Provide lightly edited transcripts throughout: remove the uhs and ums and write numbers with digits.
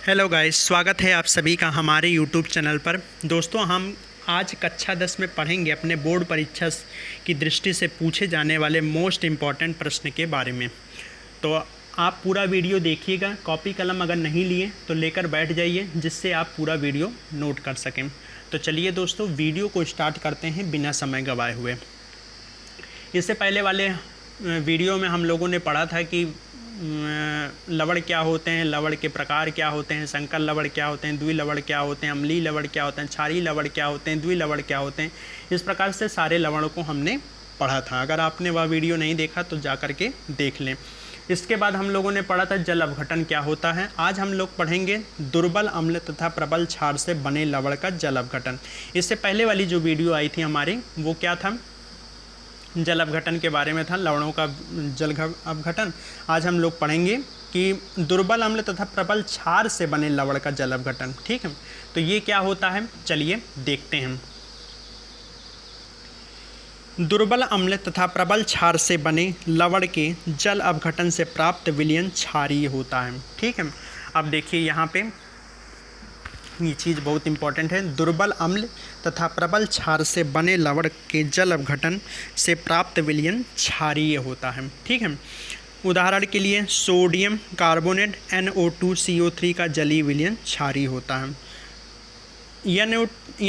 Hello guys, स्वागत है आप सभी का हमारे यूट्यूब चैनल पर। दोस्तों, हम आज कक्षा 10 में पढ़ेंगे अपने बोर्ड परीक्षा की दृष्टि से पूछे जाने वाले मोस्ट इम्पॉर्टेंट प्रश्न के बारे में। तो आप पूरा वीडियो देखिएगा। कॉपी कलम अगर नहीं लिए तो लेकर बैठ जाइए, जिससे आप पूरा वीडियो नोट कर सकें। तो चलिए दोस्तों, वीडियो को स्टार्ट करते हैं बिना समय गंवाए हुए। इससे पहले वाले वीडियो में हम लोगों ने पढ़ा था कि लवण क्या होते हैं, लवण के प्रकार क्या होते हैं, संकर लवण क्या होते हैं, द्विलवण क्या होते हैं, अम्लीय लवण क्या होते हैं, क्षारीय लवण क्या होते हैं, द्विलवण क्या होते हैं। इस प्रकार से सारे लवणों को हमने पढ़ा था। अगर आपने वह वीडियो नहीं देखा तो जा कर के देख लें। इसके बाद हम लोगों ने पढ़ा था जल अपघटन क्या होता है। आज हम लोग पढ़ेंगे दुर्बल अम्ल तथा प्रबल क्षार से बने लवण का जल अपघटन। इससे पहले वाली जो वीडियो आई थी हमारी, वो क्या था, जल अपघटन के बारे में था, लवणों का जल अपघटन। आज हम लोग पढ़ेंगे कि दुर्बल अम्ल तथा प्रबल क्षार से बने लवण का जल अपघटन। ठीक है, तो ये क्या होता है, चलिए देखते हैं। दुर्बल अम्ल तथा प्रबल क्षार से बने लवण के जल अपघटन से प्राप्त विलयन क्षारीय होता है। ठीक है, अब देखिए यहाँ पे ये चीज़ बहुत इंपॉर्टेंट है। दुर्बल अम्ल तथा प्रबल क्षार से बने लवण के जल अपघटन से प्राप्त विलयन क्षारीय होता है। ठीक है, उदाहरण के लिए सोडियम कार्बोनेट NO2CO3 का जलीय विलयन क्षारीय होता है।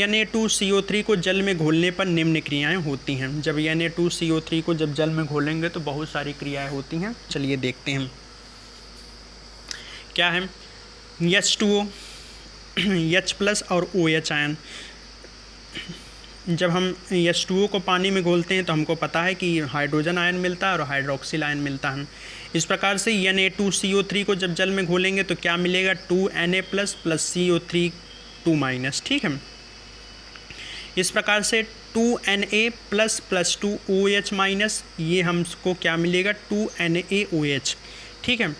Na2CO3 को जल में घोलने पर निम्न क्रियाएं होती हैं। जब Na2CO3 को जब जल में घोलेंगे तो बहुत सारी क्रियाएं होती हैं। चलिए देखते हैं क्या है। H2O, H+ और OH आयन। जब हम H2O को पानी में घोलते हैं तो हमको पता है कि हाइड्रोजन आयन मिलता है और हाइड्रोक्सिल आयन मिलता है। इस प्रकार से Na2CO3 को जब जल में घोलेंगे तो क्या मिलेगा, 2Na+ + CO3 2-। ठीक है, इस प्रकार से 2Na+ + 2OH- ये हमको क्या मिलेगा, 2NaOH। ठीक है,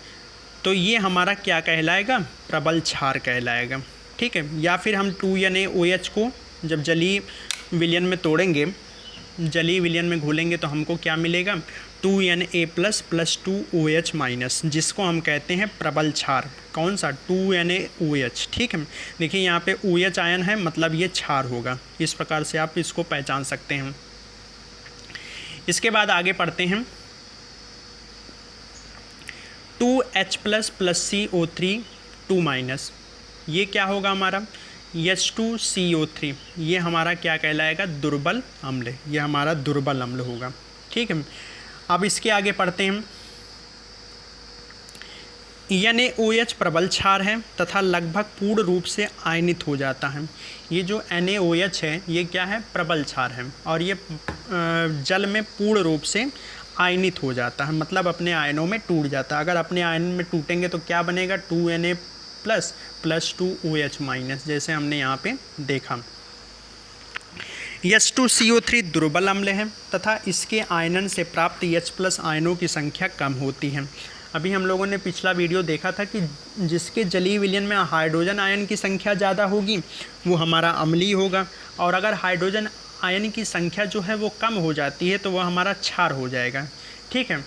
तो ये हमारा क्या कहलाएगा, प्रबल क्षार कहलाएगा। ठीक है, या फिर हम 2NaOH को जब जलीय विलयन में तोड़ेंगे, जलीय विलयन में घोलेंगे तो हमको क्या मिलेगा, 2Na+ + 2OH-, जिसको हम कहते हैं प्रबल क्षार। कौन सा, 2NaOH। ठीक है, देखिए यहाँ पे OH आयन है, मतलब ये क्षार होगा। इस प्रकार से आप इसको पहचान सकते हैं। इसके बाद आगे पढ़ते हैं। 2H+ + CO3 2-, ये क्या होगा हमारा, H2CO3। ये हमारा क्या कहलाएगा, दुर्बल अम्ल। ये हमारा दुर्बल अम्ल होगा। ठीक है, अब इसके आगे पढ़ते हैं। NaOH प्रबल क्षार है तथा लगभग पूर्ण रूप से आयनित हो जाता है। ये जो NaOH है ये क्या है, प्रबल क्षार है, और ये जल में पूर्ण रूप से आयनित हो जाता है, मतलब अपने आयनों में टूट जाता है। अगर अपने आयन में टूटेंगे तो क्या बनेगा, 2Na+ + 2OH-, जैसे हमने यहाँ पे देखा। H2CO3 दुर्बल अम्ल है तथा इसके आयनन से प्राप्त H+ आयनों की संख्या कम होती है। अभी हम लोगों ने पिछला वीडियो देखा था कि जिसके जलीय विलयन में हाइड्रोजन आयन की संख्या ज़्यादा होगी वो हमारा अम्लीय होगा, और अगर हाइड्रोजन आयन की संख्या जो है वो कम हो जाती है तो वह हमारा क्षार हो जाएगा। ठीक है,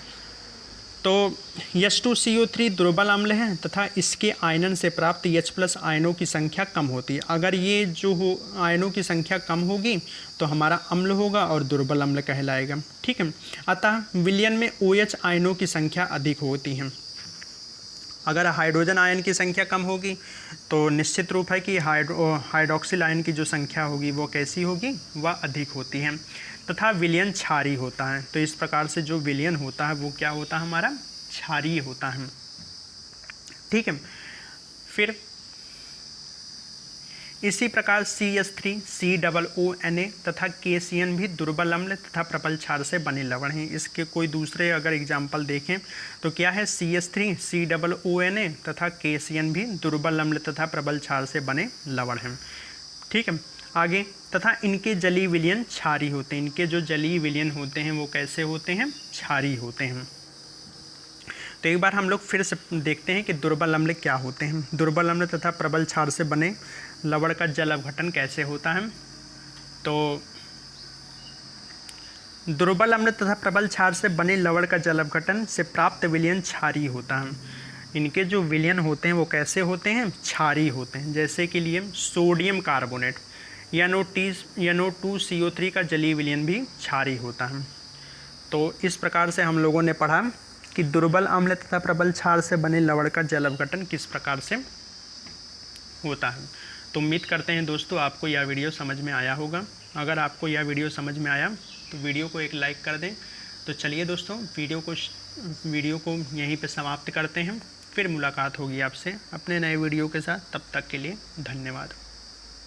तो H2CO3 दुर्बल अम्ल है तथा इसके आयनन से प्राप्त H+ आयनों की संख्या कम होती है। अगर ये जो हो आयनों की संख्या कम होगी तो हमारा अम्ल होगा और दुर्बल अम्ल कहलाएगा। ठीक है, अतः विलयन में OH आयनों की संख्या अधिक होती है। अगर हाइड्रोजन आयन की संख्या कम होगी तो निश्चित रूप है कि हाइड्रोक्सिल आयन की जो संख्या होगी वो कैसी होगी, वह अधिक होती है, तथा विलयन क्षारीय होता है। तो इस प्रकार से जो विलयन होता है वो क्या होता है, हमारा क्षारीय होता है। ठीक है, फिर इसी प्रकार CH3, COONA तथा KCN भी दुर्बल अम्ल तथा प्रबल क्षार से बने लवण हैं। इसके कोई दूसरे अगर एग्जाम्पल देखें तो क्या है, CH3, COONA तथा KCN भी दुर्बल अम्ल तथा प्रबल क्षार से बने लवण हैं। ठीक है, आगे, तथा इनके जलीय विलयन क्षारीय होते हैं। इनके जो जलीय विलयन होते हैं वो कैसे होते हैं, क्षारीय होते हैं। तो एक बार हम लोग फिर से देखते हैं कि दुर्बल अम्ल क्या होते हैं। दुर्बल अम्ल तथा प्रबल क्षार से बने लवण का जल अपघटन कैसे होता है। तो दुर्बल अम्ल तथा प्रबल क्षार से बने लवण का जल अपघटन से प्राप्त विलयन क्षारीय होता है। इनके जो विलयन होते हैं वो कैसे होते हैं, क्षारीय होते हैं। जैसे कि लिए सोडियम कार्बोनेट NO2CO3 का जलीय विलयन भी क्षारीय होता है। तो इस प्रकार से हम लोगों ने पढ़ा कि दुर्बल अम्ल तथा प्रबल क्षार से बने लवण का जल अपघटन किस प्रकार से होता है। तो उम्मीद करते हैं दोस्तों आपको यह वीडियो समझ में आया होगा। अगर आपको यह वीडियो समझ में आया तो वीडियो को एक लाइक कर दें। तो चलिए दोस्तों वीडियो को यहीं पे समाप्त करते हैं। फिर मुलाकात होगी आपसे अपने नए वीडियो के साथ। तब तक के लिए धन्यवाद।